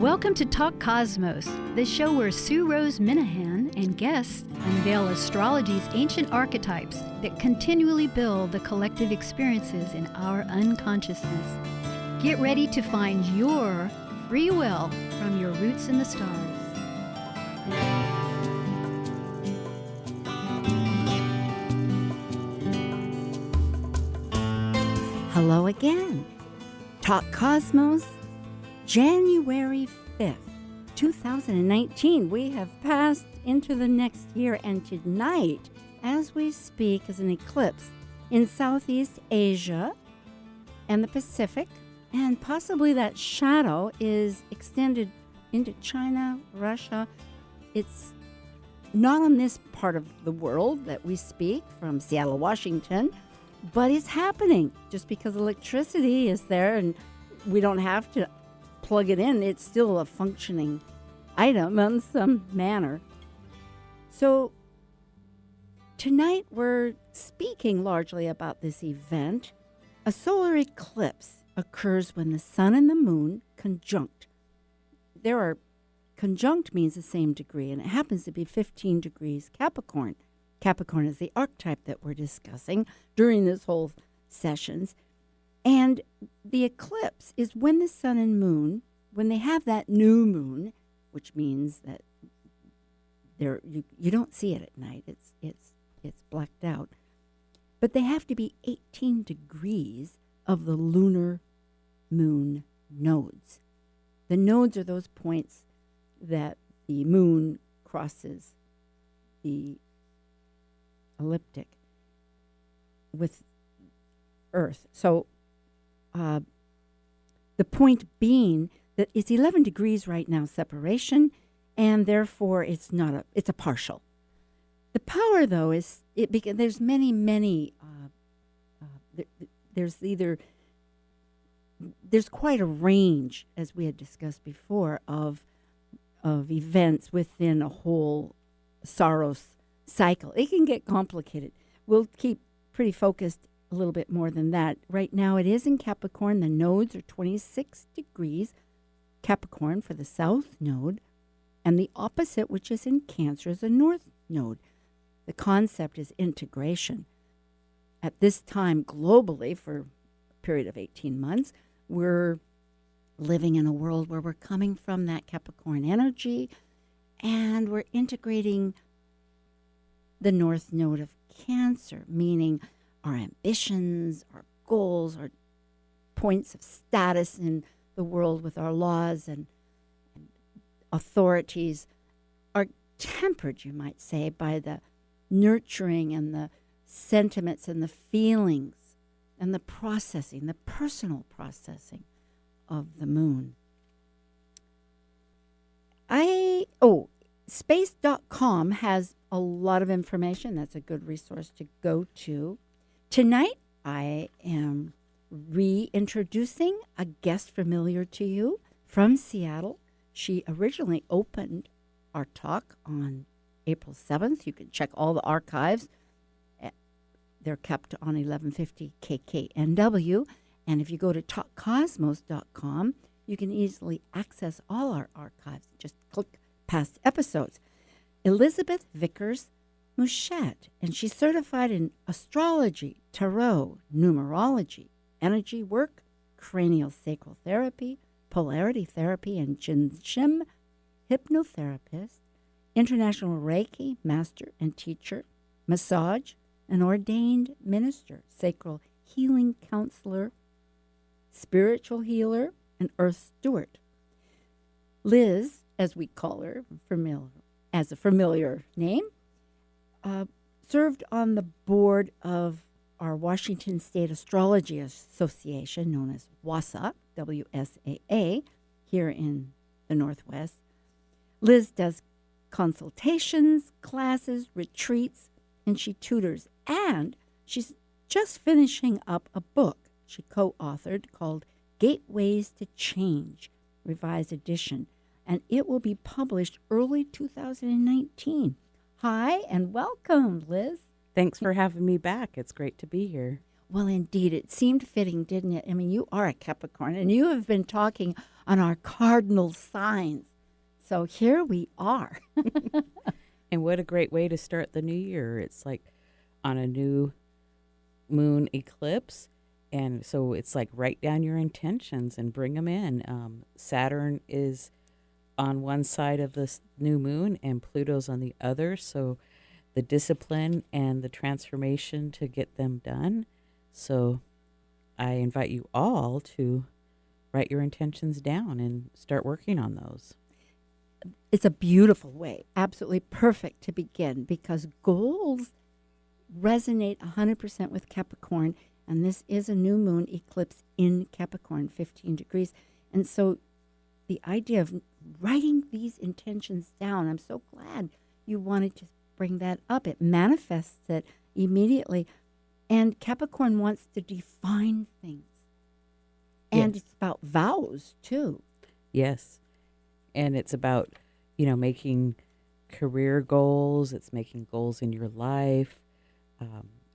Welcome to Talk Cosmos, the show where Sue Rose Minahan and guests unveil astrology's ancient archetypes that continually build the collective experiences in our unconsciousness. Get ready to find your free will from your roots in the stars. Hello again. Talk Cosmos, January 5th, 2019. We have passed into the next year, and tonight, as we speak, is an eclipse in Southeast Asia and the Pacific, and possibly that shadow is extended into China, Russia. It's not on this part of the world that we speak from Seattle, Washington, but it's happening just because electricity is there and we don't have to plug it in. It's still a functioning item in some manner. So tonight we're speaking largely about this event. A solar eclipse occurs when the sun and the moon conjunct. Conjunct means the same degree, and it happens to be 15 degrees Capricorn. Capricorn is the archetype that we're discussing during this whole sessions. And the eclipse is when the sun and moon, when they have that new moon, which means that you don't see it at night. It's blacked out. But they have to be 18 degrees of the lunar moon nodes. The nodes are those points that the moon crosses the elliptic with Earth. So the point being that it's 11 degrees right now separation, and therefore it's a partial. The power, though, is there's many. There's quite a range, as we had discussed before, of events within a whole Saros cycle. It can get complicated. We'll keep pretty focused a little bit more than that. Right now it is in Capricorn. The nodes are 26 degrees Capricorn for the south node, and the opposite, which is in Cancer, is a north node. The concept is integration. At this time globally, for a period of 18 months, we're living in a world where we're coming from that Capricorn energy, and we're integrating the north node of Cancer, meaning our ambitions, our goals, our points of status in the world with our laws and authorities are tempered, you might say, by the nurturing and the sentiments and the feelings and the processing, the personal processing of the moon. Space.com has a lot of information. That's a good resource to go to. Tonight, I am reintroducing a guest familiar to you from Seattle. She originally opened our talk on April 7th. You can check all the archives. They're kept on 1150 KKNW. And if you go to talkcosmos.com, you can easily access all our archives. Just click past episodes. Elizabeth Vickers Muschett, and she's certified in astrology, tarot, numerology, energy work, cranial sacral therapy, polarity therapy, and Jinshin hypnotherapist, international Reiki master and teacher, massage, an ordained minister, sacral healing counselor, spiritual healer, and earth steward. Liz, as we call her, as a familiar name, served on the board of our Washington State Astrology Association, known as WASA, WSAA, here in the Northwest. Liz does consultations, classes, retreats, and she tutors. And she's just finishing up a book she co-authored called Gateways to Change, revised edition, and it will be published early 2019. Hi, and welcome, Liz. Thanks for having me back. It's great to be here. Well, indeed, it seemed fitting, didn't it? I mean, you are a Capricorn, and you have been talking on our cardinal signs. So here we are. And what a great way to start the new year. It's like on a new moon eclipse. And so it's like write down your intentions and bring them in. Saturn is on one side of this new moon and Pluto's on the other. So the discipline and the transformation to get them done. So I invite you all to write your intentions down and start working on those. It's a beautiful way, absolutely perfect to begin, because goals resonate 100% with Capricorn, and this is a new moon eclipse in Capricorn, 15 degrees. And so the idea of writing these intentions down, I'm so glad you wanted to bring that up. It manifests it immediately. And Capricorn wants to define things. And Yes. it's about vows, too. Yes. And it's about, making career goals. It's making goals in your life,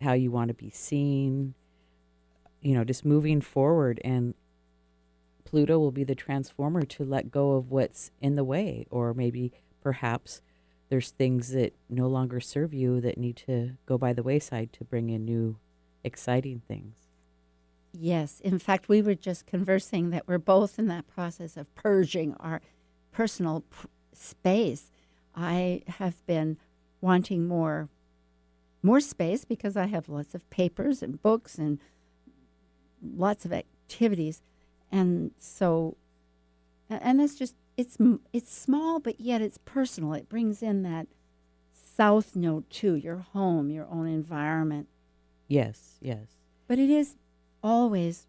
how you want to be seen, just moving forward. And Pluto will be the transformer to let go of what's in the way, or maybe perhaps there's things that no longer serve you that need to go by the wayside to bring in new, exciting things. Yes. In fact, we were just conversing that we're both in that process of purging our personal space. I have been wanting more space because I have lots of papers and books and lots of activities. And so, and that's just, it's small, but yet it's personal. It brings in that south node too, your home, your own environment. Yes, yes. But it is always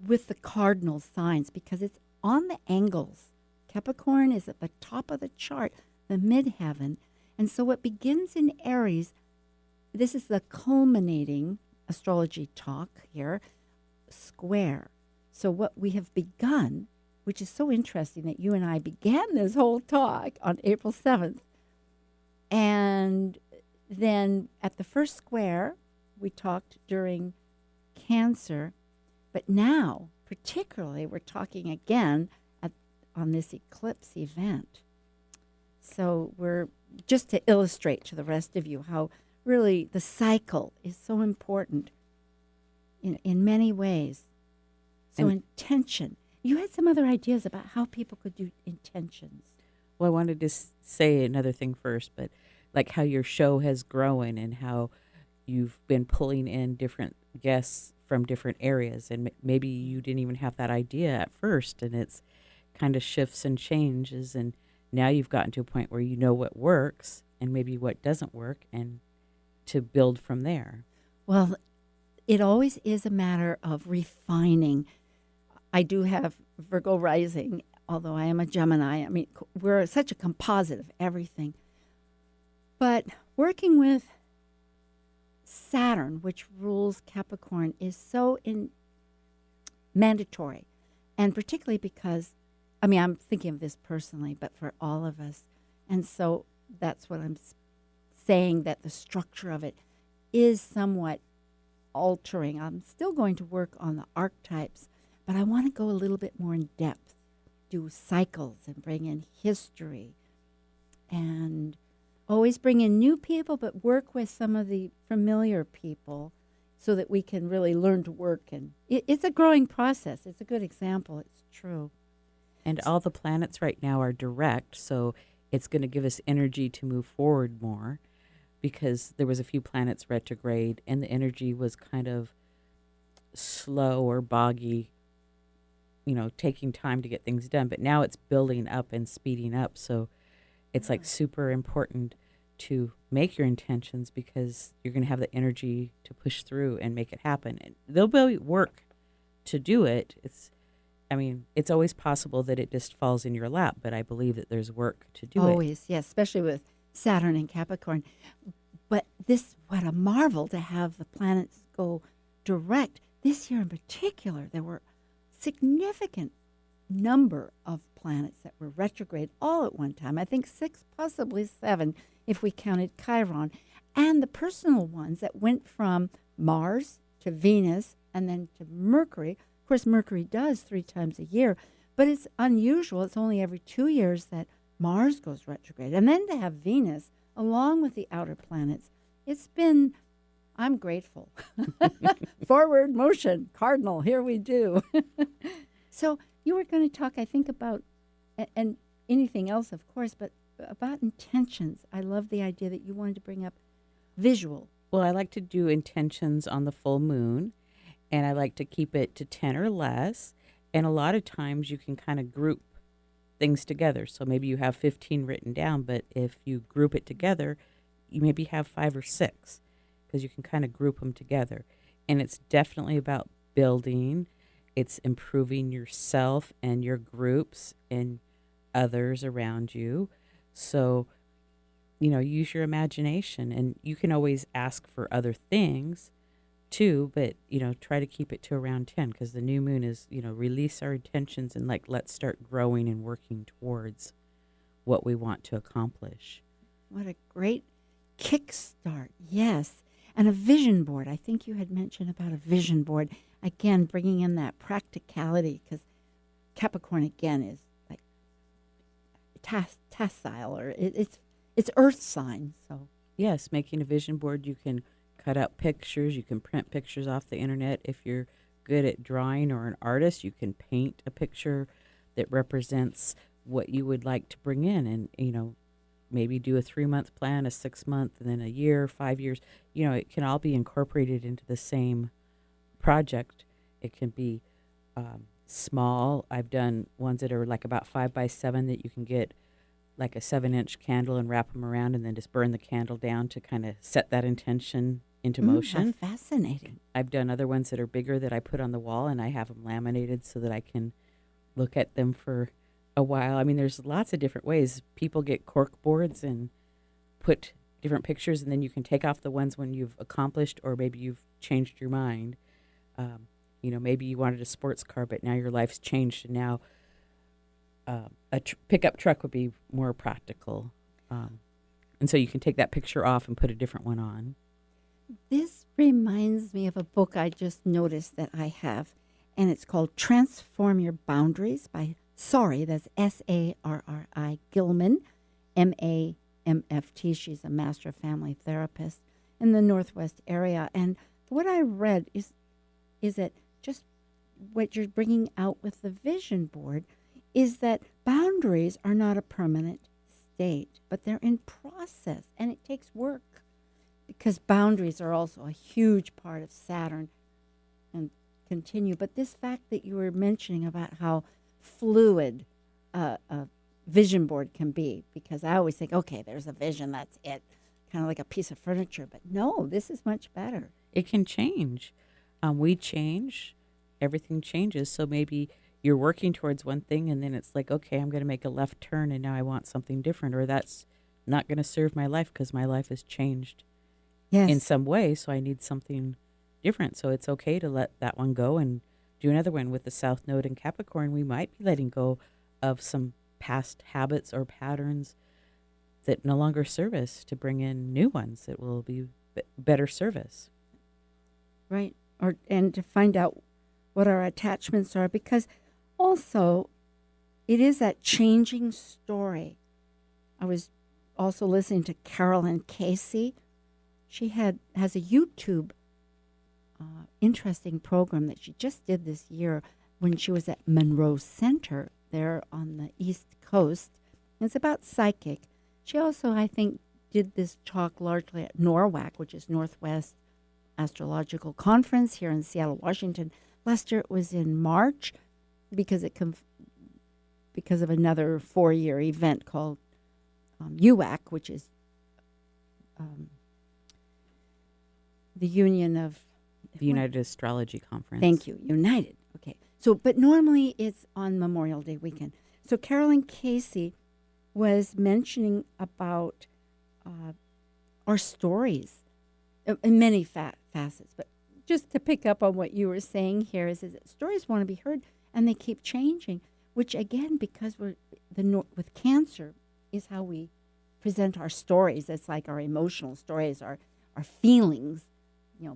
with the cardinal signs because it's on the angles. Capricorn is at the top of the chart, the midheaven. And so what begins in Aries, this is the culminating astrology talk here, square. So what we have begun, which is so interesting that you and I began this whole talk on April 7th. And then at the first square, we talked during Cancer. But now, particularly, we're talking again on this eclipse event. So we're just to illustrate to the rest of you how really the cycle is so important in many ways. So intention. You had some other ideas about how people could do intentions. Well, I wanted to say another thing first, but like how your show has grown and how you've been pulling in different guests from different areas. And maybe you didn't even have that idea at first, and it's kind of shifts and changes. And now you've gotten to a point where you know what works and maybe what doesn't work, and to build from there. Well, it always is a matter of refining. I do have Virgo rising, although I am a Gemini. I mean, we're such a composite of everything. But working with Saturn, which rules Capricorn, is so mandatory. And particularly because, I'm thinking of this personally, but for all of us. And so that's what I'm saying, that the structure of it is somewhat altering. I'm still going to work on the archetypes, but I want to go a little bit more in depth, do cycles and bring in history, and always bring in new people, but work with some of the familiar people so that we can really learn to work. And it's a growing process. It's a good example. It's true. And all the planets right now are direct, so it's going to give us energy to move forward more, because there was a few planets retrograde and the energy was kind of slow or boggy, taking time to get things done. But now it's building up and speeding up. So it's like super important to make your intentions, because you're going to have the energy to push through and make it happen. And there'll be work to do it. It's always possible that it just falls in your lap, but I believe that there's work to do it. Always, yes, especially with Saturn and Capricorn. But what a marvel to have the planets go direct. This year in particular, there were significant number of planets that were retrograde all at one time. I think 6, possibly 7, if we counted Chiron. And the personal ones that went from Mars to Venus and then to Mercury. Of course, Mercury does 3 times a year, But it's unusual. It's only every 2 years that Mars goes retrograde. And then to have Venus along with the outer planets, I'm grateful. Forward motion, cardinal, here we do. So you were going to talk, I think, about, and anything else, of course, but about intentions. I love the idea that you wanted to bring up visual. Well, I like to do intentions on the full moon, and I like to keep it to 10 or less. And a lot of times you can kind of group things together. So maybe you have 15 written down, but if you group it together, you maybe have 5 or 6 because you can kind of group them together. And it's definitely about building. It's improving yourself and your groups and others around you. So, use your imagination, and you can always ask for other things too, but, try to keep it to around 10 because the new moon is, release our intentions and let's start growing and working towards what we want to accomplish. What a great kickstart. Yes. And a vision board. I think you had mentioned about a vision board. Again, bringing in that practicality because Capricorn, again, is like tactile or it's earth sign. So yes, making a vision board, you can cut out pictures, you can print pictures off the internet. If you're good at drawing or an artist, you can paint a picture that represents what you would like to bring in and, maybe do a 3-month plan, a 6-month, and then a year, 5 years. It can all be incorporated into the same project. It can be small. I've done ones that are like about 5 by 7 that you can get like a 7-inch candle and wrap them around and then just burn the candle down to kind of set that intention into motion. How fascinating. I've done other ones that are bigger that I put on the wall and I have them laminated so that I can look at them for a while. I mean, there's lots of different ways. People get cork boards and put different pictures, and then you can take off the ones when you've accomplished or maybe you've changed your mind. Maybe you wanted a sports car, but now your life's changed, and now a pickup truck would be more practical. And so you can take that picture off and put a different one on. This reminds me of a book I just noticed that I have, and it's called Transform Your Boundaries by that's Sarri Gilman, MAMFT. She's a master family therapist in the Northwest area. And what I read is that just what you're bringing out with the vision board is that boundaries are not a permanent state, but they're in process, and it takes work because boundaries are also a huge part of Saturn and continue. But this fact that you were mentioning about how fluid a vision board can be, because I always think, okay, there's a vision, that's it, kind of like a piece of furniture. But no, this is much better. It can change. We change. Everything changes. So maybe you're working towards one thing and then it's like, okay, I'm going to make a left turn and now I want something different, or that's not going to serve my life because my life has changed in some way. So I need something different. So it's okay to let that one go and do another one. With the South Node in Capricorn, we might be letting go of some past habits or patterns that no longer serve us to bring in new ones that will be better service. Right. And to find out what our attachments are, because also it is that changing story. I was also listening to Carolyn Casey. She has a YouTube interesting program that she just did this year when she was at Monroe Center there on the East Coast. It's about psychic. She also, I think, did this talk largely at NORWAC, which is Northwest Astrological Conference here in Seattle, Washington. Last year it was in March because of another 4-year event called UAC, which is the Union of... The United Astrology Conference. Thank you. United. Okay. So, but normally it's on Memorial Day weekend. So Carolyn Casey was mentioning about our stories in many facets. But just to pick up on what you were saying here is that stories want to be heard and they keep changing, which again, because we're with Cancer is how we present our stories. It's like our emotional stories, our feelings,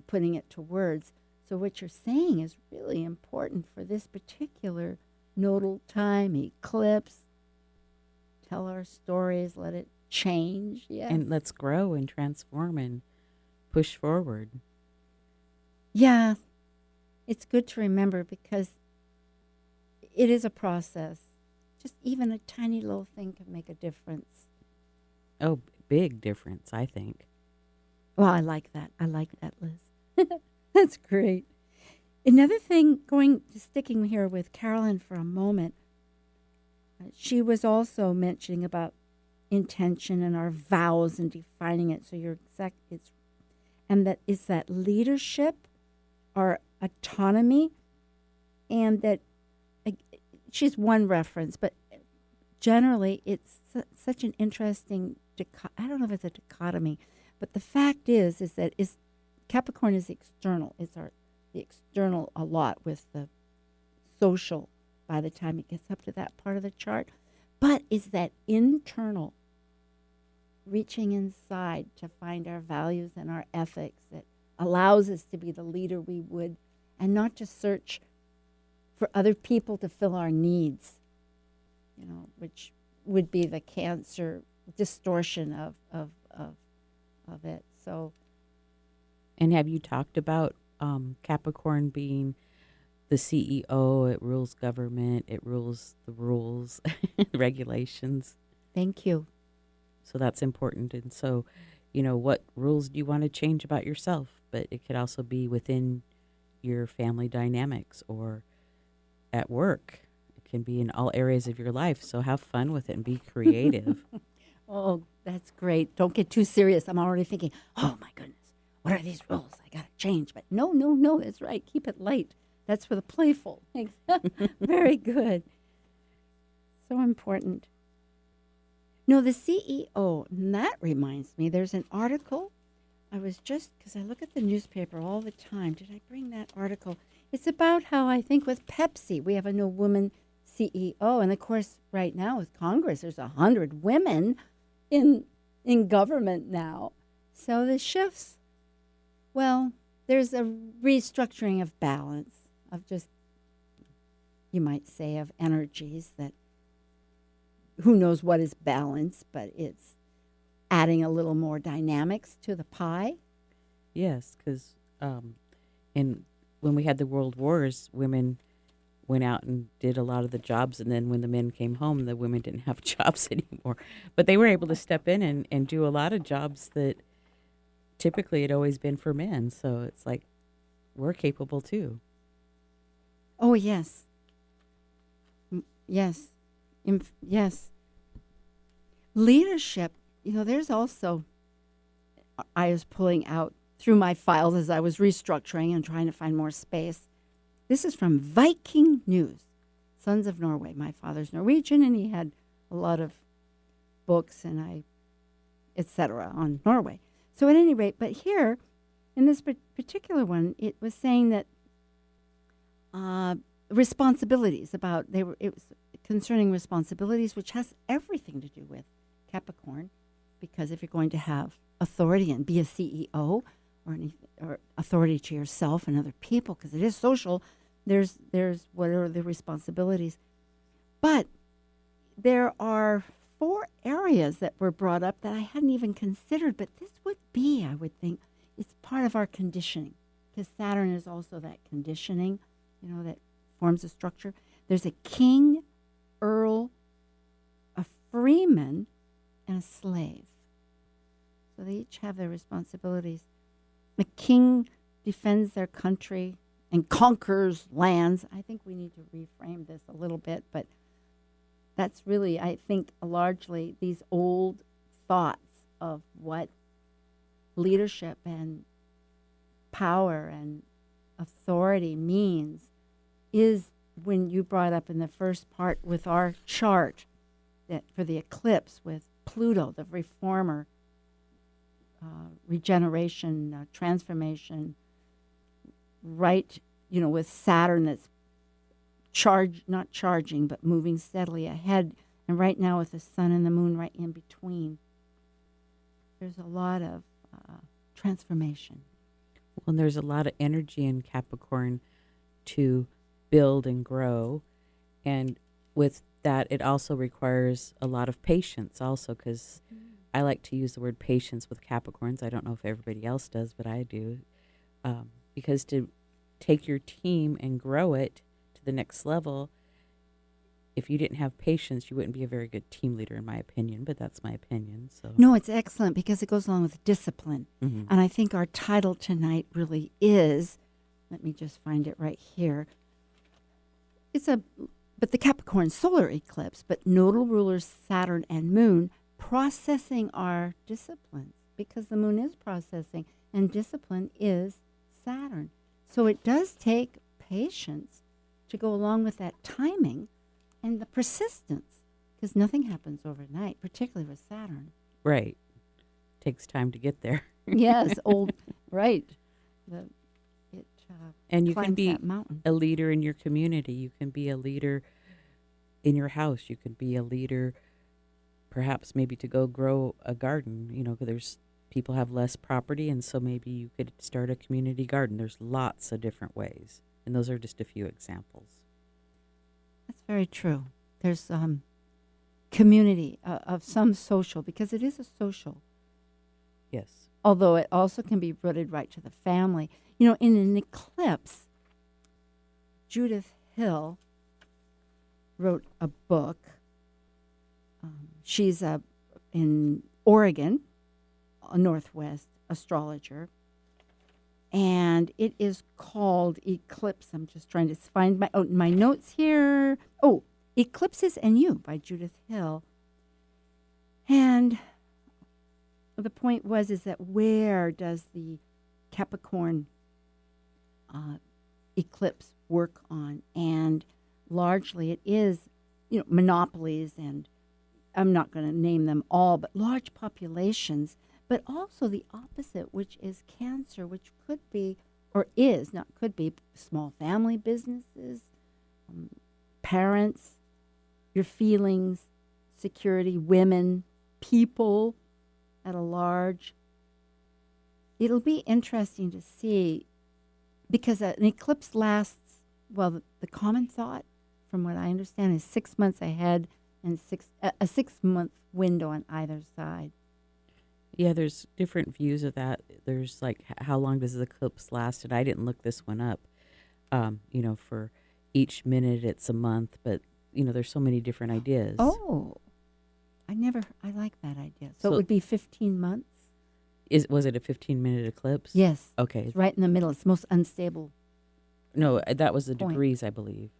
putting it to words. So what you're saying is really important for this particular nodal time, eclipse. Tell our stories, let it change. Yes. And let's grow and transform and push forward. Yeah, it's good to remember because it is a process. Just even a tiny little thing can make a difference. Oh, big difference, I think. Well, I like that. I like that, Liz. That's great. Another thing, sticking here with Carolyn for a moment, she was also mentioning about intention and our vows and defining it. So and that is that leadership, our autonomy, and that she's one reference, but generally it's such an interesting I don't know if it's a dichotomy, but the fact is that Capricorn is external. It's the external a lot with the social by the time it gets up to that part of the chart, but is that internal reaching inside to find our values and our ethics that allows us to be the leader we would, and not just search for other people to fill our needs, which would be the Cancer distortion of it. So, And have you talked about Capricorn being the CEO? It rules government. It rules the rules, regulations. thank you. So that's important. And so, what rules do you want to change about yourself? But it could also be within your family dynamics or at work. It can be in all areas of your life. So have fun with it and be creative. Oh, that's great. Don't get too serious. I'm already thinking, oh my goodness, what are these rules? I got to change. But no, that's right. Keep it light. That's for the playful. Very good. So important. No, the CEO, and that reminds me, there's an article. Because I look at the newspaper all the time. Did I bring that article? It's about how I think with Pepsi, we have a new woman CEO. And of course, right now with Congress, there's 100 women in government now. So the shifts, well, there's a restructuring of balance, of just, you might say, of energies that who knows what is balance, but it's adding a little more dynamics to the pie. Yes, because when we had the world wars, women went out and did a lot of the jobs, and then when the men came home, the women didn't have jobs anymore. But they were able to step in and do a lot of jobs that typically had always been for men. So it's like we're capable too. Oh, yes. Yes. Yes. Leadership, there's also, I was pulling out through my files as I was restructuring and trying to find more space. This is from Viking News, Sons of Norway. My father's Norwegian, and he had a lot of books and etc. on Norway. So at any rate, but here, in this particular one, it was saying that responsibilities it was concerning responsibilities, which has everything to do with Capricorn, because if you're going to have authority and be a CEO or authority to yourself and other people, because it is social, there's what are the responsibilities. But there are 4 areas that were brought up that I hadn't even considered, but this would be, I would think, it's part of our conditioning, because Saturn is also that conditioning, that forms a structure. There's a king, earl, a freeman, and a slave. So they each have their responsibilities. The king defends their country and conquers lands. I think we need to reframe this a little bit, but that's really, I think, largely these old thoughts of what leadership and power and authority means is when you brought up in the first part with our chart that for the eclipse with Pluto, the reformer, regeneration, transformation, right, with Saturn that's not charging, but moving steadily ahead. And right now with the sun and the moon right in between, there's a lot of transformation. Well, there's a lot of energy in Capricorn to build and grow. And with that, it also requires a lot of patience also, because I like to use the word patience with Capricorns. I don't know if everybody else does, but I do. Because to take your team and grow it to the next level, if you didn't have patience, you wouldn't be a very good team leader, in my opinion. But that's my opinion. So No, it's excellent because it goes along with discipline. Mhm. And I think our title tonight really is, let me just find it right here. But the Capricorn solar eclipse, but nodal rulers Saturn and Moon processing our disciplines, because the Moon is processing and discipline is Saturn. So it does take patience to go along with that timing and the persistence, because nothing happens overnight, particularly with Saturn. right, takes time to get there. Yes, right. It And you climbs can be that mountain. a leader in your community. You can be a leader in your house. You can be a leader, perhaps maybe to go grow a garden. 'Cause there's people have less property, and so maybe you could start a community garden. There's lots of different ways, and those are just a few examples. That's very true. There's community of some social, because it is a social, Yes. although it also can be rooted right to the family. In an eclipse, Judith Hill wrote a book. She's in Oregon, a Northwest astrologer, and it is called Eclipse. I'm just trying to find my notes here. Oh, Eclipses and You by Judith Hill. And the point is that where does the Capricorn eclipse work on? And largely it is, monopolies, and I'm not going to name them all, but large populations, but also the opposite, which is Cancer, which could be, or is, not could be, small family businesses, parents, your feelings, security, women, people at a large. It'll be interesting to see, because an eclipse lasts, well, the common thought, from what I understand, is 6 months ahead and a 6-month window on either side. Yeah, there's different views of that. There's like, how long does the eclipse last? And I didn't look this one up. For each minute it's a month, but there's so many different ideas. Oh, I like that idea. So it So- would be 15 months? Was it a 15-minute eclipse? Yes. Okay. It's right in the middle. It's the most unstable. No, that was the Point. degrees, I believe.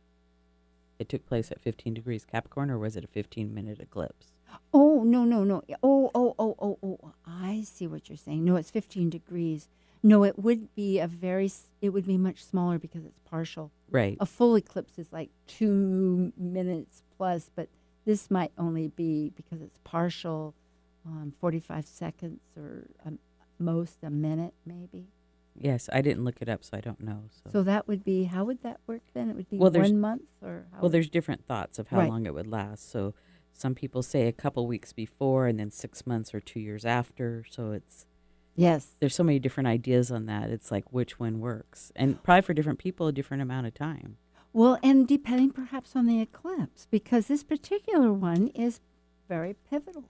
It took place at 15 degrees Capricorn, or was it a 15-minute eclipse? Oh, no. Oh. I see what you're saying. No, it's 15 degrees. No, it would be it would be much smaller because it's partial. Right. A full eclipse is like 2 minutes plus, but this might only be, because it's partial, 45 seconds or most a minute maybe. Yes, I didn't look it up, so I don't know. So that would be, how would that work then? It would be Well, there's- 1 month, or how? Well, there's different thoughts of how Right. long it would last. So some people say a couple weeks before, and then 6 months or 2 years after. So Yes. there's so many different ideas on that. It's like which one works, and probably for different people, a different amount of time. Well, and depending perhaps on the eclipse, because this particular one is very pivotal.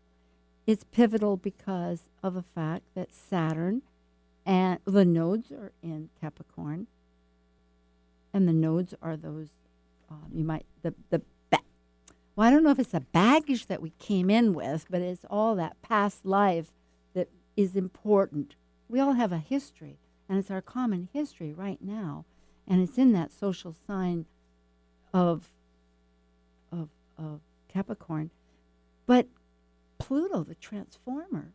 It's pivotal because of the fact that Saturn and the nodes are in Capricorn, and the nodes are those, well, I don't know if it's the baggage that we came in with, but it's all that past life that is important. We all have a history, and it's our common history right now, and it's in that social sign of Capricorn. But Pluto, the transformer,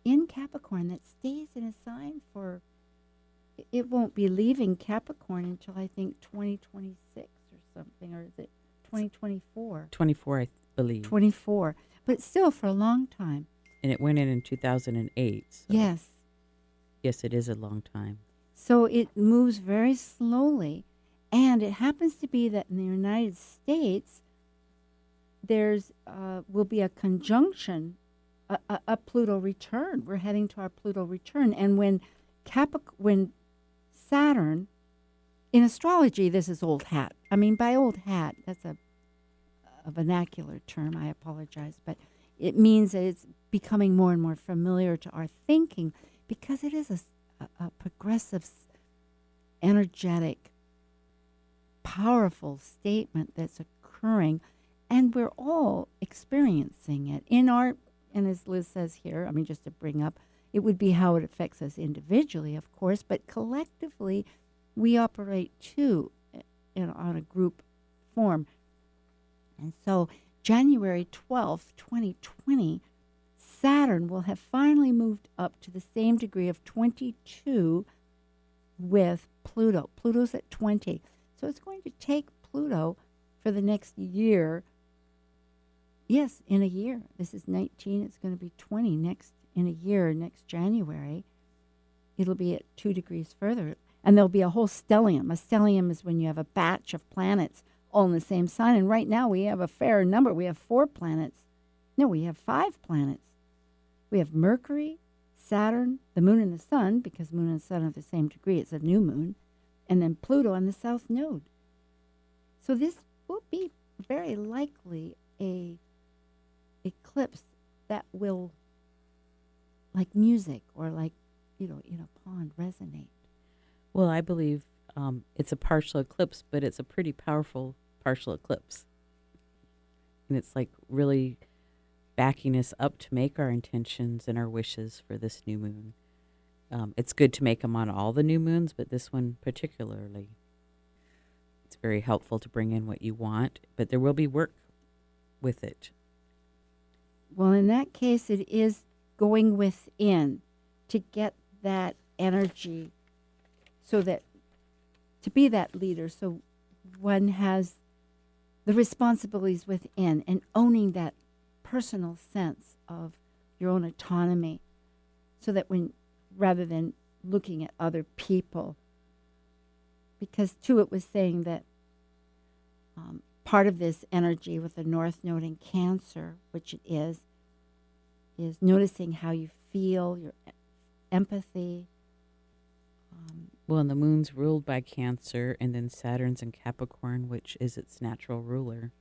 in Capricorn, that stays in a sign for, it won't be leaving Capricorn until I think 2026 or something, or is it 2024? 24, I believe. 24, but still for a long time. And it went in 2008. So Yes. Yes, it is a long time. So it moves very slowly. And it happens to be that in the United States, there's will be a conjunction, a Pluto return. We're heading to our Pluto return. And when Saturn, in astrology, this is old hat. I mean, by old hat, that's a a vernacular term. I apologize. But it means that it's becoming more and more familiar to our thinking because it is a progressive, energetic, powerful statement that's occurring, and we're all experiencing it in our, and as Liz says here, I mean, just to bring up, it would be how it affects us individually, of course, but collectively we operate too on a group form. And so January 12th, 2020, Saturn will have finally moved up to the same degree of 22 with Pluto. Pluto's at 20. So it's going to take Pluto for the next year. Yes, in a year. This is 19. It's going to be 20 in a year, next January. It'll be at 2 degrees further. And there'll be a whole stellium. A stellium is when you have a batch of planets all in the same sign. And right now we have a fair number. We have 4 planets. No, we have 5 planets. We have Mercury, Saturn, the moon and the sun, because moon and sun are the same degree. It's a new moon. And then Pluto on the south node. So this will be very likely a eclipse that will, like music or like, in a pond, resonate. Well, I believe it's a partial eclipse, but it's a pretty powerful partial eclipse. And it's like really backing us up to make our intentions and our wishes for this new moon. It's good to make them on all the new moons, but this one particularly. It's very helpful to bring in what you want, but there will be work with it. Well, in that case, it is going within to get that energy so that to be that leader, so one has the responsibilities within and owning that personal sense of your own autonomy so that rather than looking at other people, because too it was saying that part of this energy with the North Node in Cancer, which it is noticing how you feel, your empathy. Well, and the moon's ruled by Cancer, and then Saturn's in Capricorn, which is its natural ruler.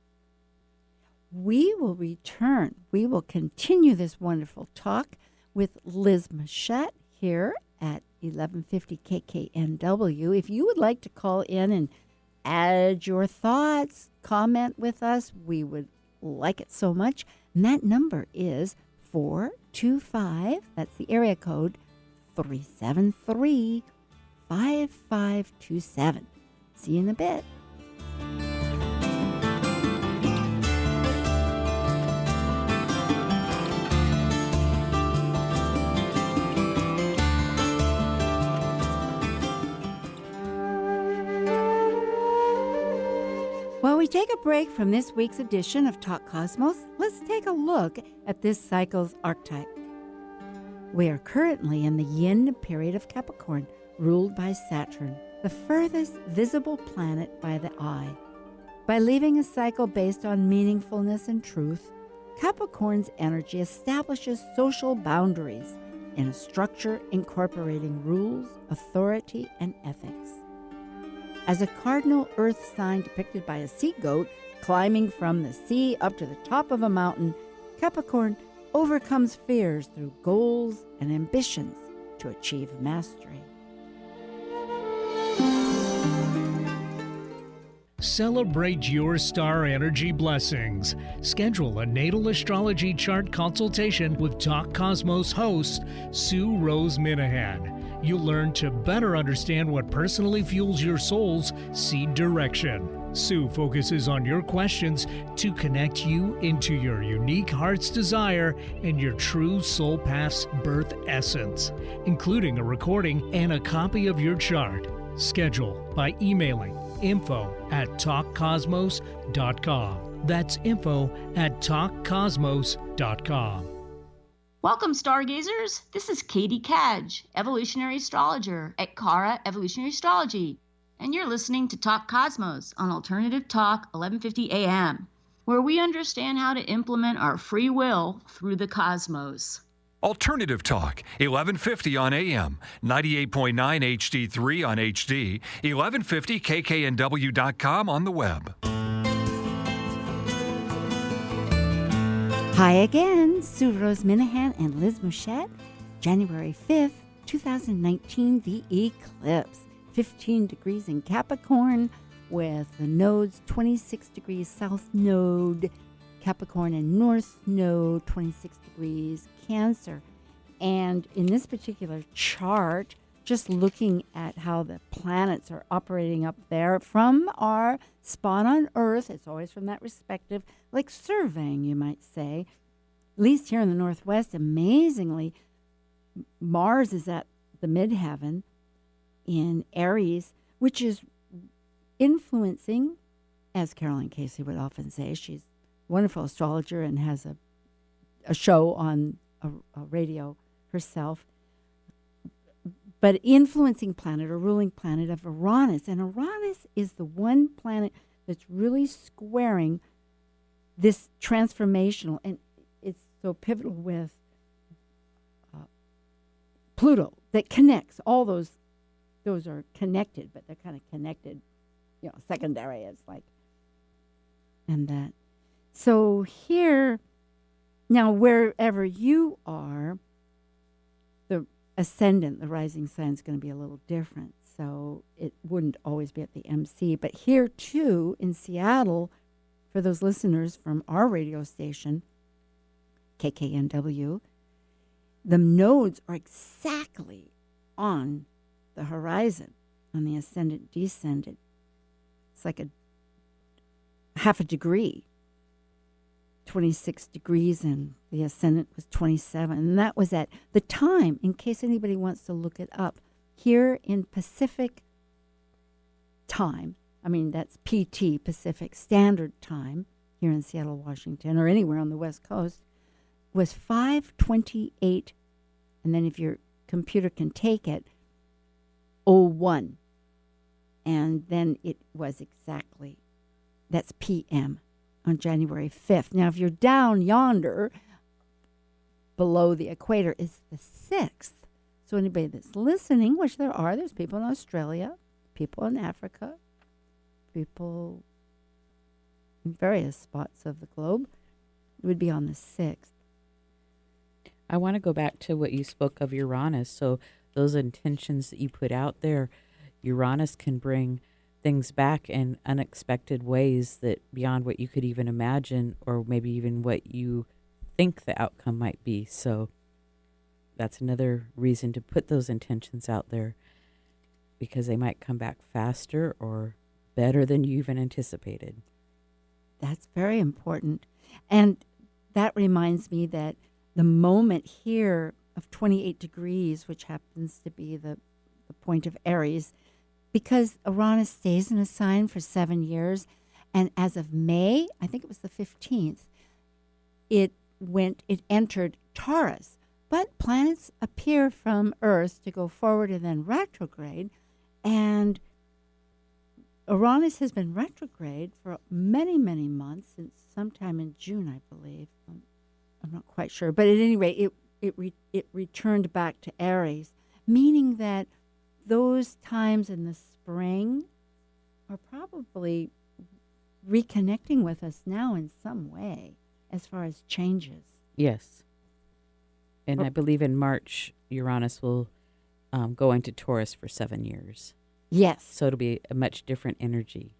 We will return. We will continue this wonderful talk with Liz Muschett here at 1150 KKNW. If you would like to call in and add your thoughts, comment with us, we would like it so much. And that number is 425, that's the area code, 373-5527. See you in a bit. While we take a break from this week's edition of Talk Cosmos, let's take a look at this cycle's archetype. We are currently in the yin period of Capricorn, ruled by Saturn, the furthest visible planet by the eye. By leaving a cycle based on meaningfulness and truth, Capricorn's energy establishes social boundaries in a structure incorporating rules, authority, and ethics. As a cardinal earth sign depicted by a sea goat climbing from the sea up to the top of a mountain, Capricorn overcomes fears through goals and ambitions to achieve mastery. Celebrate your star energy blessings. Schedule a natal astrology chart consultation with Talk Cosmos host Sue Rose Minahan. You'll learn to better understand what personally fuels your soul's seed direction. Sue focuses on your questions to connect you into your unique heart's desire and your true soul path's birth essence, including a recording and a copy of your chart. Schedule by emailing info@talkcosmos.com. That's info@talkcosmos.com. Welcome, stargazers. This is Katie Cadge, evolutionary astrologer at Kara Evolutionary Astrology, and you're listening to Talk Cosmos on Alternative Talk 1150 AM, where we understand how to implement our free will through the cosmos. Alternative Talk, 1150 on AM, 98.9 HD3 on HD, 1150kknw.com on the web. Hi again, Sue Rose Minahan and Liz Muschett. January 5th, 2019, the eclipse. 15 degrees in Capricorn with the nodes 26 degrees south node Capricorn and north node 26 degrees Cancer. And in this particular chart, just looking at how the planets are operating up there from our spot on Earth, it's always from that respective, like surveying, you might say. At least here in the Northwest, amazingly, Mars is at the midheaven in Aries, which is influencing, as Carolyn Casey would often say, she's a wonderful astrologer and has a show on a radio herself, but influencing planet or ruling planet of Uranus. And Uranus is the one planet that's really squaring this transformational, and it's so pivotal with Pluto that connects all those are connected, but they're kind of connected, secondary. It's like, and that. So here, now wherever you are, the ascendant, the rising sign is going to be a little different. So it wouldn't always be at the MC. But here too, in Seattle, for those listeners from our radio station, KKNW, the nodes are exactly on the horizon, on the ascendant descendant. It's like a half a degree, 26 degrees, and the ascendant was 27. And that was at the time, in case anybody wants to look it up, here in Pacific time, I mean, that's PT, Pacific Standard Time, here in Seattle, Washington, or anywhere on the West Coast, was 5:28, and then if your computer can take it, 01. And then it was exactly, that's PM on January 5th. Now, if you're down yonder below the equator, it's the 6th. So anybody that's listening, which there's people in Australia, people in Africa, people in various spots of the globe, it would be on the 6th. I want to go back to what you spoke of Uranus. So those intentions that you put out there, Uranus can bring things back in unexpected ways that beyond what you could even imagine, or maybe even what you think the outcome might be. So that's another reason to put those intentions out there, because they might come back faster or better than you even anticipated. That's very important. And that reminds me that the moment here of 28 degrees, which happens to be the point of Aries, because Uranus stays in a sign for 7 years, and as of May, I think it was the 15th, it entered Taurus. But planets appear from Earth to go forward and then retrograde, and Uranus has been retrograde for many, many months, since sometime in June, I believe. I'm not quite sure, but at any rate, it returned back to Aries, meaning that those times in the spring are probably reconnecting with us now in some way as far as changes. Yes. And I believe in March, Uranus will go into Taurus for 7 years. Yes. So it'll be a much different energy.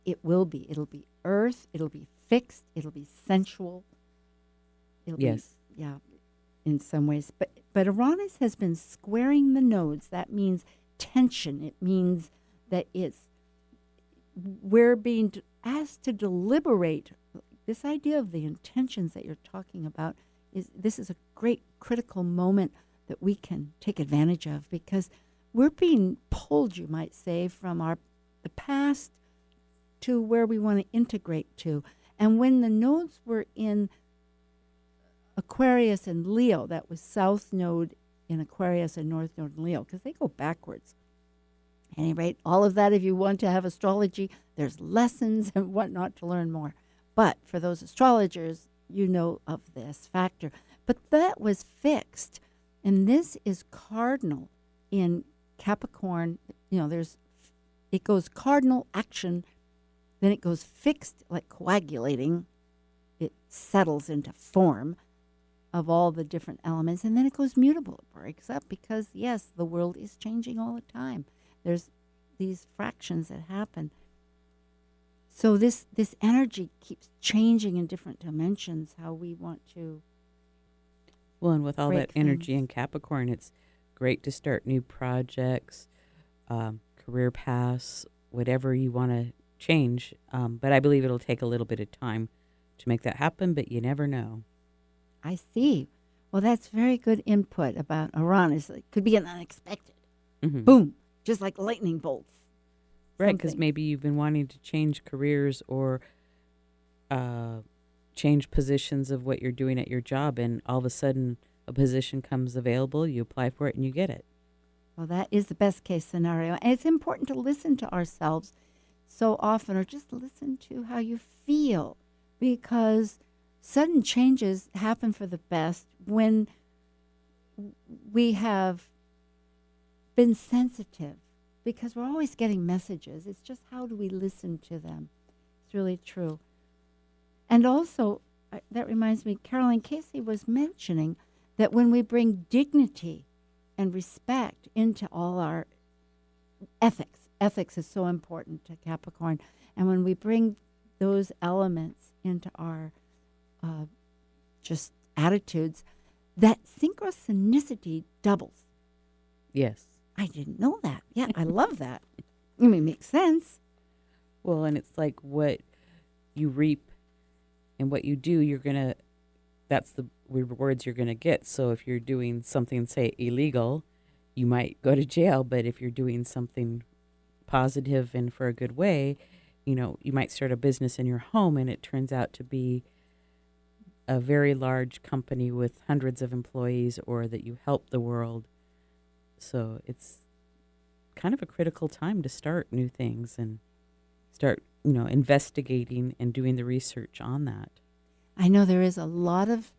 It will be. It'll be earth. It'll be fixed. It'll be sensual. It'll yes. Be, yeah, in some ways. But Uranus has been squaring the nodes. That means tension. It means that we're being asked to deliberate. This idea of the intentions that you're talking about this is a great critical moment that we can take advantage of, because we're being pulled, you might say, from the past to where we want to integrate to. And when the nodes were in Aquarius and Leo, that was South Node in Aquarius and North Node in Leo, because they go backwards. At any rate, all of that, if you want to have astrology, there's lessons and whatnot to learn more. But for those astrologers, you know of this factor. But that was fixed. And this is cardinal in Capricorn. It goes cardinal action, then it goes fixed, like coagulating. It settles into form of all the different elements, and then it goes mutable. It breaks up because, yes, the world is changing all the time. There's these fractions that happen. So this energy keeps changing in different dimensions, how we want to. Well, and with all break that energy things. in Capricorn, it's great to start new projects, career paths, whatever you want to change. But I believe it'll take a little bit of time to make that happen, but you never know. I see. Well, that's very good input about Uranus. It could be an unexpected. Mhm. Boom. Just like lightning bolts. Right, because Something. maybe you've been wanting to change careers or change positions of what you're doing at your job, and all of a sudden a position comes available, you apply for it, and you get it. Well, that is the best case scenario. And it's important to listen to ourselves so often, or just listen to how you feel, because sudden changes happen for the best when we have been sensitive, because we're always getting messages. It's just how do we listen to them? It's really true. And also, that reminds me, Caroline Casey was mentioning that when we bring dignity and respect into all our ethics is so important to Capricorn. And when we bring those elements into our just attitudes, that synchronicity doubles. Yes. I didn't know that. Yeah, I love that. I mean, it makes sense. Well, and it's like what you reap and what you do, that's the rewards you're going to get. So if you're doing something, say, illegal, you might go to jail. But if you're doing something positive and for a good way, you might start a business in your home and it turns out to be a very large company with hundreds of employees, or that you help the world. So it's kind of a critical time to start new things and start, investigating and doing the research on that. I know there is a lot of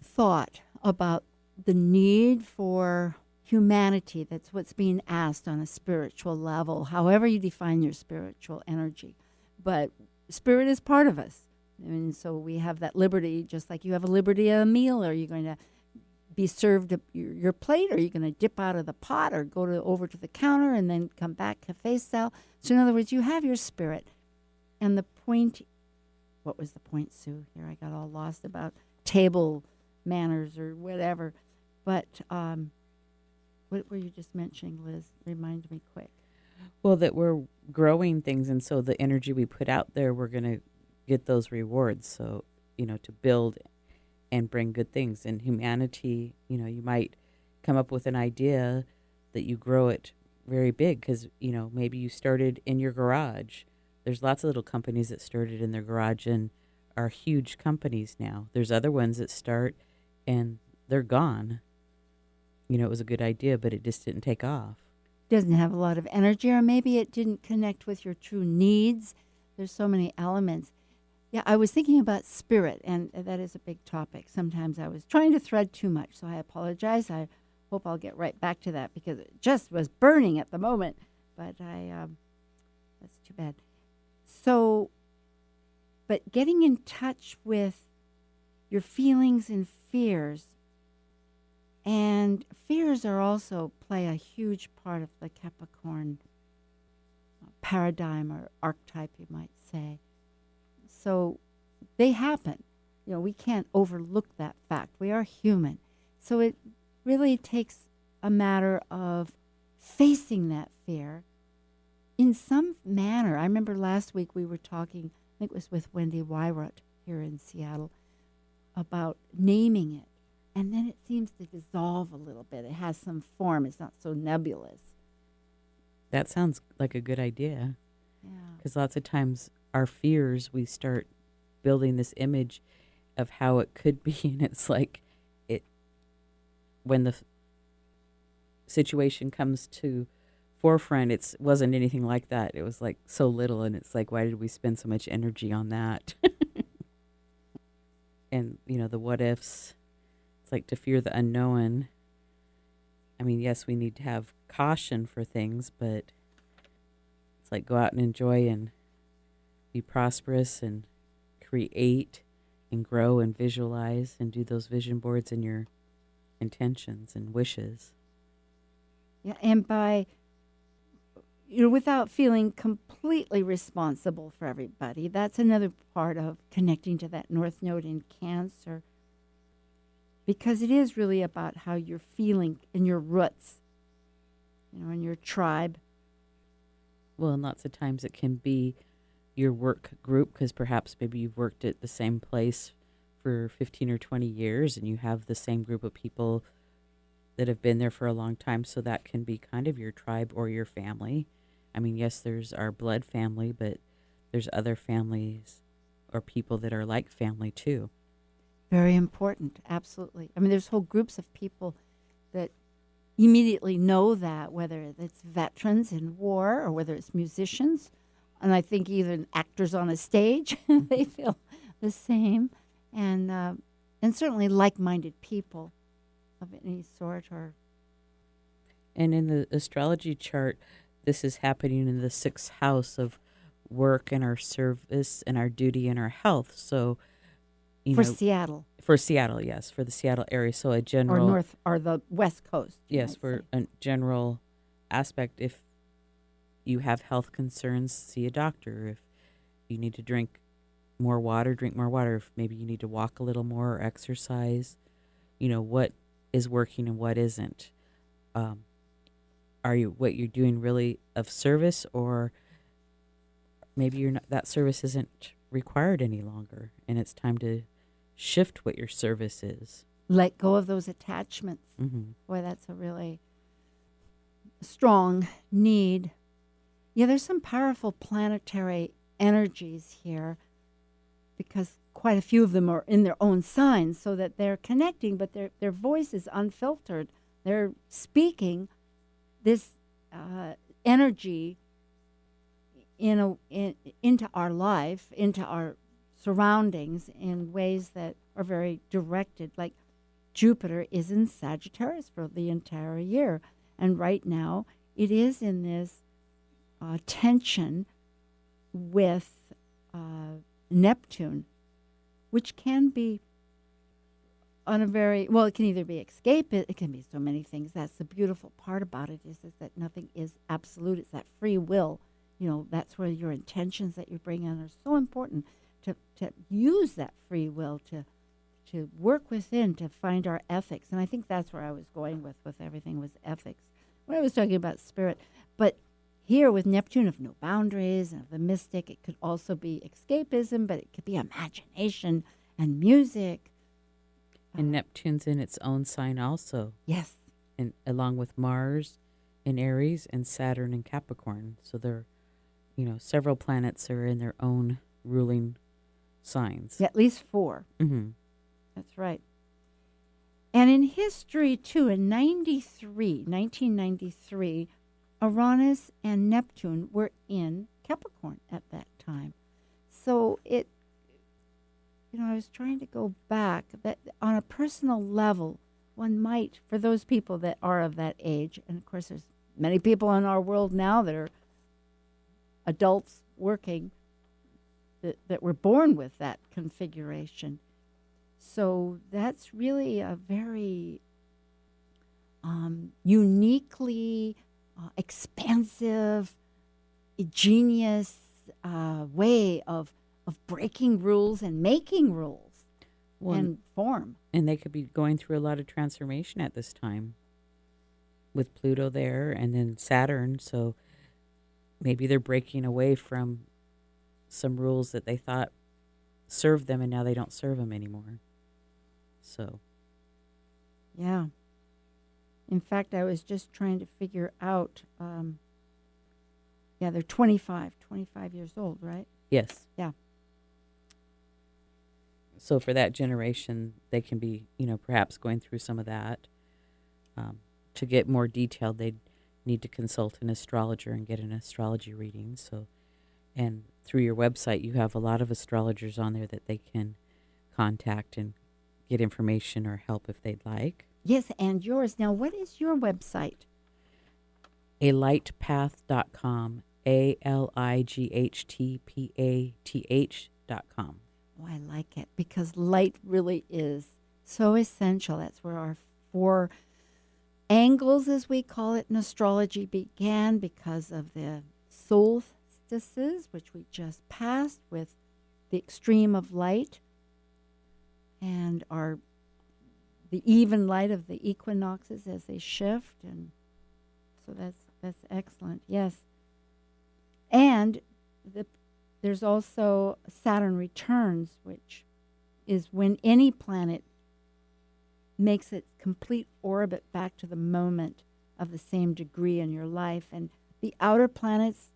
thought about the need for humanity. That's what's being asked on a spiritual level, however you define your spiritual energy. But spirit is part of us. I mean, so we have that liberty, just like you have a liberty of a meal. Are you going to be served your plate, or are you going to dip out of the pot, or go over to the counter and then come back cafe style? So in other words, you have your spirit. And the point, what was the point, Sue? Here I got all lost about table manners or whatever. But what were you just mentioning, Liz? Remind me quick. Well, that we're growing things, and so the energy we put out there, we're going to get those rewards. So, to build and bring good things. And humanity, you might come up with an idea that you grow it very big because, maybe you started in your garage. There's lots of little companies that started in their garage and are huge companies now. There's other ones that start and they're gone. It was a good idea, but it just didn't take off. Doesn't have a lot of energy, or maybe it didn't connect with your true needs. There's so many elements. Yeah, I was thinking about spirit, and that is a big topic. Sometimes I was trying to thread too much, so I apologize. I hope I'll get right back to that because it just was burning at the moment. But that's too bad. So, but getting in touch with your feelings and fears, and fears are also play a huge part of the Capricorn paradigm or archetype, you might say. So they happen. We can't overlook that fact. We are human. So it really takes a matter of facing that fear in some manner. I remember last week we were talking, I think it was with Wendy Wyrot here in Seattle, about naming it. And then it seems to dissolve a little bit. It has some form. It's not so nebulous. That sounds like a good idea. Yeah. Because lots of times our fears, we start building this image of how it could be, and it's like when the situation comes to forefront, it wasn't anything like that. It was like so little, and it's like, why did we spend so much energy on that? And the what ifs, it's like to fear the unknown. I mean, yes, we need to have caution for things, but it's like go out and enjoy and be prosperous and create and grow and visualize and do those vision boards and your intentions and wishes. Yeah, and by, without feeling completely responsible for everybody, that's another part of connecting to that North Node in Cancer, because it is really about how you're feeling in your roots, in your tribe. Well, and lots of times it can be your work group, because perhaps maybe you've worked at the same place for 15 or 20 years and you have the same group of people that have been there for a long time. So that can be kind of your tribe or your family. I mean, yes, there's our blood family, but there's other families or people that are like family too. Very important, absolutely. I mean, there's whole groups of people that immediately know that, whether it's veterans in war or whether it's musicians. And I think even actors on a stage, they feel the same. And certainly like-minded people of any sort. And in the astrology chart, this is happening in the 6th house of work and our service and our duty and our health. So, Seattle. For Seattle, yes, for the Seattle area. So a general... Or north, or the West Coast. Yes, for a general aspect. If you have health concerns, see a doctor. If you need to drink more water, drink more water. If maybe you need to walk a little more or exercise, what is working and what isn't. Are you what you're doing really of service, or maybe you're not, that service isn't required any longer, and it's time to shift what your service is. Let go of those attachments. Mm-hmm. Boy, that's a really strong need. Yeah, there's some powerful planetary energies here, because quite a few of them are in their own signs, so that they're connecting, but their voice is unfiltered. They're speaking this energy into our life, into our surroundings in ways that are very directed. Like Jupiter is in Sagittarius for the entire year, and right now it is in this tension with Neptune, which can be on a very, well, it can either be escape, it can be so many things. That's the beautiful part about it, is that nothing is absolute. It's that free will. That's where your intentions that you bring in are so important, to use that free will to work within, to find our ethics. And I think that's where I was going with everything, was ethics, when I was talking about spirit. But here with Neptune, of no boundaries and of the mystic, it could also be escapism, but it could be imagination and music. And Neptune's in its own sign also. Yes. And along with Mars in Aries and Saturn in Capricorn. So there, several planets are in their own ruling signs. Yeah, at least 4. Mm-hmm. That's right. And in history, too, in 1993, Uranus and Neptune were in Capricorn at that time. So I was trying to go back, that on a personal level, one might, for those people that are of that age, and of course there's many people in our world now that are adults working that were born with that configuration. So that's really a very uniquely expansive, genius way of breaking rules and making rules and form. And they could be going through a lot of transformation at this time with Pluto there and then Saturn. So maybe they're breaking away from some rules that they thought served them, and now they don't serve them anymore. So. Yeah. In fact, I was just trying to figure out, they're 25 years old, right? Yes. Yeah. So for that generation, they can be, perhaps going through some of that. To get more detailed, they'd need to consult an astrologer and get an astrology reading. So, and through your website, you have a lot of astrologers on there that they can contact and get information or help if they'd like. Yes, and yours. Now, what is your website? alightpath.com, ALIGHTPATH.com. Oh, I like it because light really is so essential. That's where our 4 angles, as we call it in astrology, began because of the solstices, which we just passed with the extreme of light, and the even light of the equinoxes as they shift, and so that's excellent. Yes, and there's also Saturn returns, which is when any planet makes its complete orbit back to the moment of the same degree in your life. And the outer planets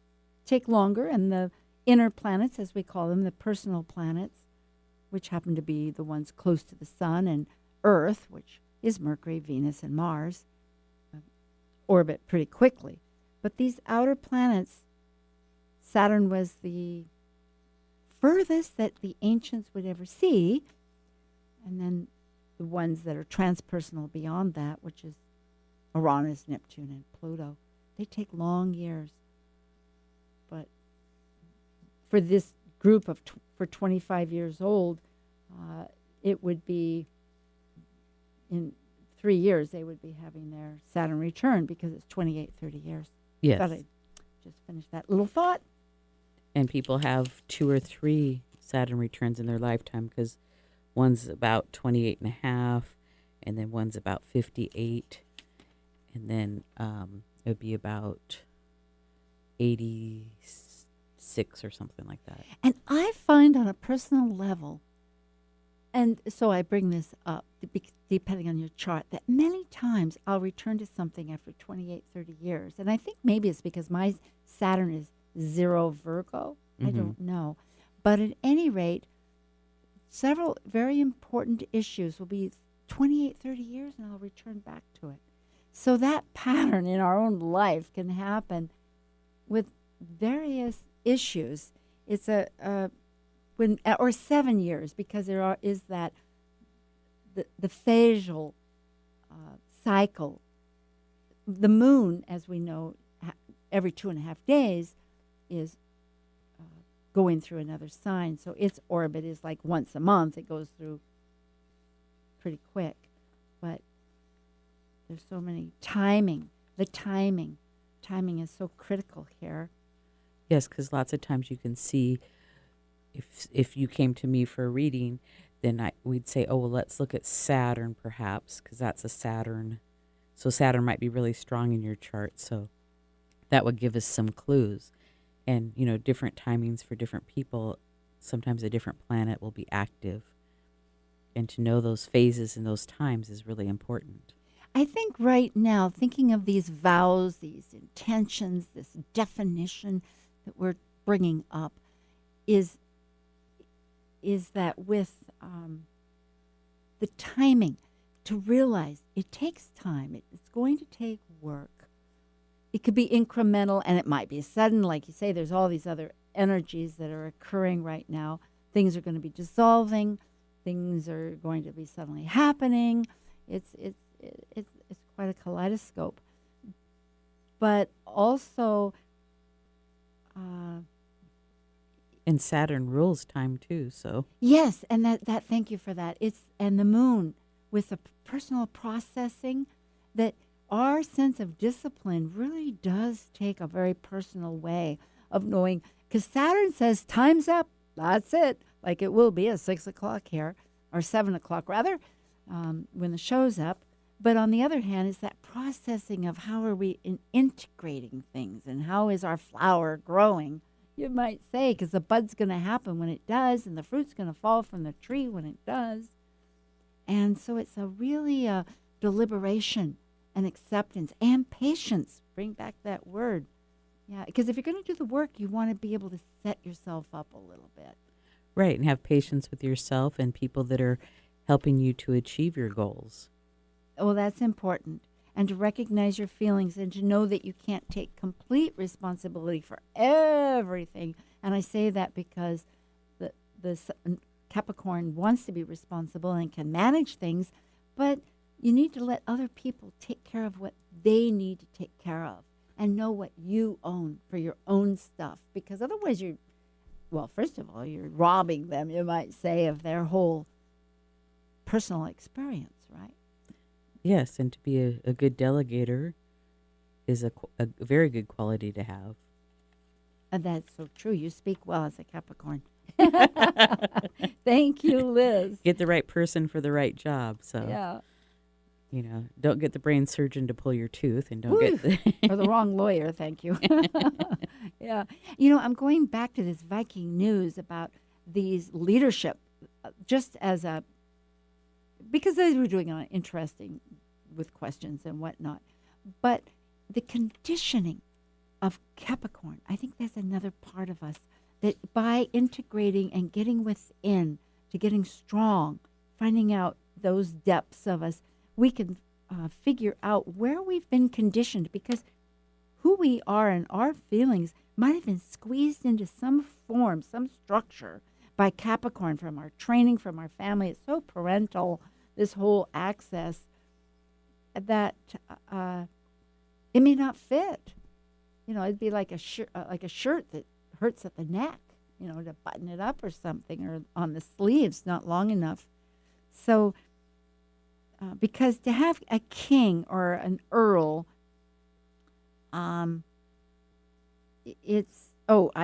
take longer, and the inner planets, as we call them, the personal planets, which happen to be the ones close to the sun, and Earth, which is Mercury, Venus, and Mars, orbit pretty quickly. But these outer planets, Saturn was the furthest that the ancients would ever see, and then the ones that are transpersonal beyond that, which is Uranus, Neptune, and Pluto, they take long years. But for this group of for 25 years old, it would be in 3 years they would be having their Saturn return because it's 28, 30 years. Yes. Thought I'd just finish that little thought. And people have 2 or 3 Saturn returns in their lifetime because one's about 28 and a half, and then one's about 58, and then it would be about 86 or something like that. And I find on a personal level, and so I bring this up depending on your chart, that many times I'll return to something after 28, 30 years. And I think maybe it's because my Saturn is 0 Virgo. I don't know. But at any rate, several very important issues will be 28, 30 years, and I'll return back to it. So that pattern in our own life can happen with various issues. It's or 7 years, because there is that the phasal cycle. The moon, as we know, every 2.5 days is going through another sign. So its orbit is like once a month. It goes through pretty quick. But there's so many timing. The timing is so critical here. Yes, because lots of times you can see, if you came to me for a reading, then we'd say, oh, well, let's look at Saturn perhaps, because that's a Saturn. So Saturn might be really strong in your chart. So that would give us some clues. And, different timings for different people. Sometimes a different planet will be active. And to know those phases and those times is really important. I think right now, thinking of these vows, these intentions, this definition that we're bringing up is that with the timing, to realize it takes time. It's going to take work. It could be incremental, and it might be sudden. Like you say, there's all these other energies that are occurring right now. Things are going to be dissolving. Things are going to be suddenly happening. It's quite a kaleidoscope. But also, and Saturn rules time too. So yes, and that thank you for that. And the moon with the personal processing, that our sense of discipline really does take a very personal way of knowing, because Saturn says time's up. That's it. Like it will be at 6 o'clock here, or 7 o'clock rather, when the show's up. But on the other hand, is that processing of how are we integrating things, and how is our flower growing, you might say, because the bud's going to happen when it does, and the fruit's going to fall from the tree when it does. And so it's a really deliberation and acceptance and patience. Bring back that word. Yeah, because if you're going to do the work, you want to be able to set yourself up a little bit. Right, and have patience with yourself and people that are helping you to achieve your goals. Well, that's important. And to recognize your feelings, and to know that you can't take complete responsibility for everything. And I say that because the Capricorn wants to be responsible and can manage things, but you need to let other people take care of what they need to take care of, and know what you own for your own stuff, because otherwise well, first of all, you're robbing them, you might say, of their whole personal experience, right? Yes, and to be a good delegator is a very good quality to have. And that's so true. You speak well as a Capricorn. Thank you, Liz. Get the right person for the right job. So, Yeah. Don't get the brain surgeon to pull your tooth, and don't get the Or the wrong lawyer, thank you. Yeah. I'm going back to this Viking news about these leadership, just as because they were doing an interesting with questions and whatnot. But the conditioning of Capricorn, I think that's another part of us that by integrating and getting within to getting strong, finding out those depths of us, we can figure out where we've been conditioned, because who we are and our feelings might have been squeezed into some form, some structure by Capricorn from our training, from our family. It's so parental, this whole access, that it may not fit. It'd be like a shirt that hurts at the neck, to button it up or something, or on the sleeves, not long enough. So, because to have a king or an earl, I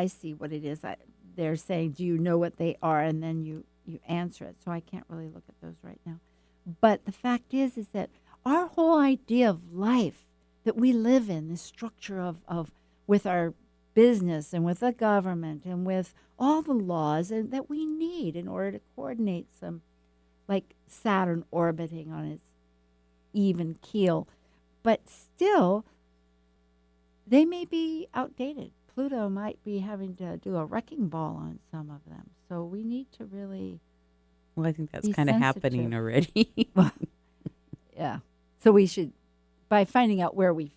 see what it is. They're saying, do you know what they are? And then you answer it. So I can't really look at those right now. But the fact is that our whole idea of life that we live in, this structure of with our business and with the government and with all the laws and that we need in order to coordinate some, like Saturn orbiting on its even keel. But still, they may be outdated. Pluto might be having to do a wrecking ball on some of them. So we need to really Well, I think that's be kind of sensitive. happening already. Yeah. So we should, by finding out where we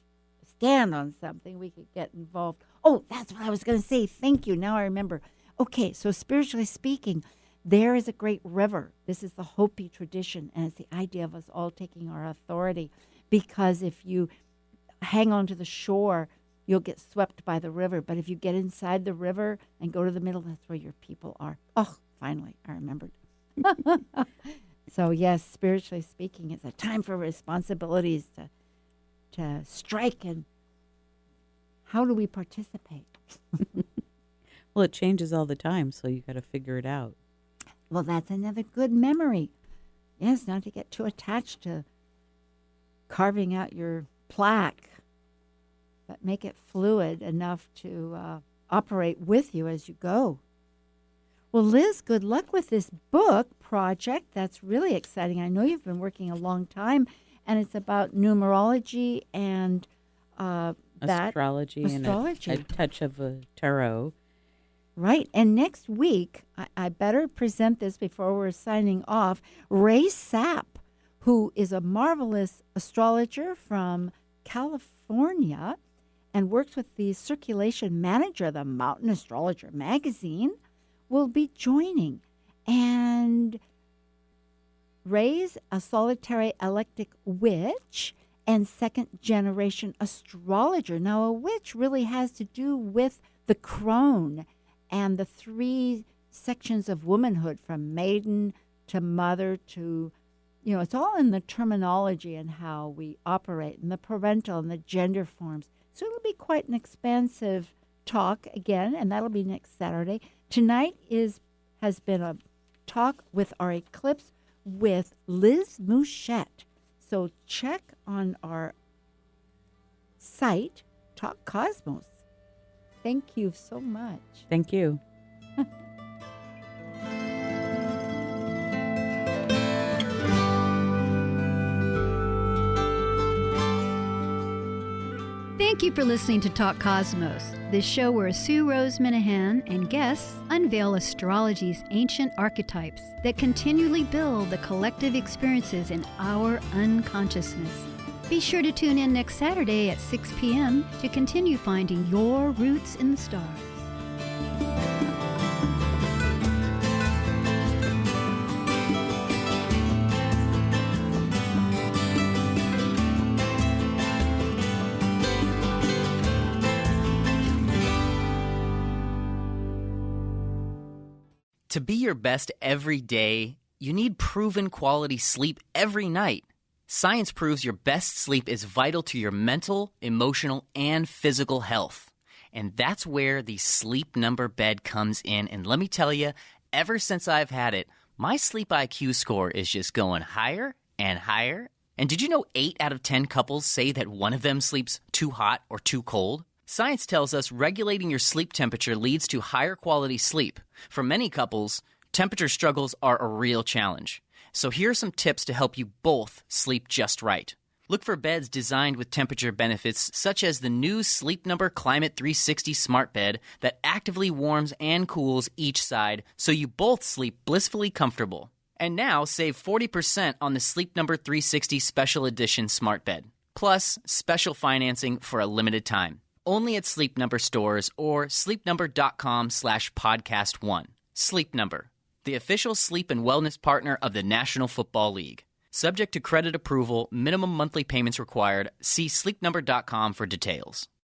stand on something, we could get involved. Oh, that's what I was going to say. Thank you. Now I remember. Okay, so spiritually speaking, there is a great river. This is the Hopi tradition, and it's the idea of us all taking our authority. Because if you hang on to the shore, you'll get swept by the river. But if you get inside the river and go to the middle, that's where your people are. Oh, finally, I remembered. So, yes, spiritually speaking, it's a time for responsibilities to strike. And how do we participate? Well, it changes all the time, so you got to figure it out. Well, that's another good memory. Yes, not to get too attached to carving out your plaque, but make it fluid enough to operate with you as you go. Well, Liz, good luck with this book project. That's really exciting. I know you've been working a long time, and it's about numerology and Astrology and a touch of a tarot. Right. And next week, I better present this before we're signing off. Ray Sapp, who is a marvelous astrologer from California and works with the circulation manager of the Mountain Astrologer magazine, will be joining. And Ray's a solitary eclectic witch and second-generation astrologer. Now, a witch really has to do with the crone and the three sections of womanhood, from maiden to mother to, it's all in the terminology and how we operate, and the parental and the gender forms. So it'll be quite an expansive talk again, and that'll be next Saturday. Tonight has been a talk with our Eclipse with Liz Muschett. So check on our site, Talk Cosmos. Thank you so much. Thank you. Thank you for listening to Talk Cosmos, the show where Sue Rose Minahan and guests unveil astrology's ancient archetypes that continually build the collective experiences in our unconsciousness. Be sure to tune in next Saturday at 6 p.m. to continue finding your roots in the stars. To be your best every day, you need proven quality sleep every night. Science proves your best sleep is vital to your mental, emotional, and physical health. And that's where the Sleep Number bed comes in. And let me tell you, ever since I've had it, my sleep IQ score is just going higher and higher. And did you know 8 out of 10 couples say that one of them sleeps too hot or too cold? Science tells us regulating your sleep temperature leads to higher quality sleep. For many couples, temperature struggles are a real challenge. So here are some tips to help you both sleep just right. Look for beds designed with temperature benefits, such as the new Sleep Number Climate 360 Smart Bed that actively warms and cools each side so you both sleep blissfully comfortable. And now save 40% on the Sleep Number 360 Special Edition Smart Bed, plus special financing for a limited time. Only at Sleep Number stores or sleepnumber.com/podcast1. Sleep Number, the official sleep and wellness partner of the National Football League. Subject to credit approval, minimum monthly payments required. See sleepnumber.com for details.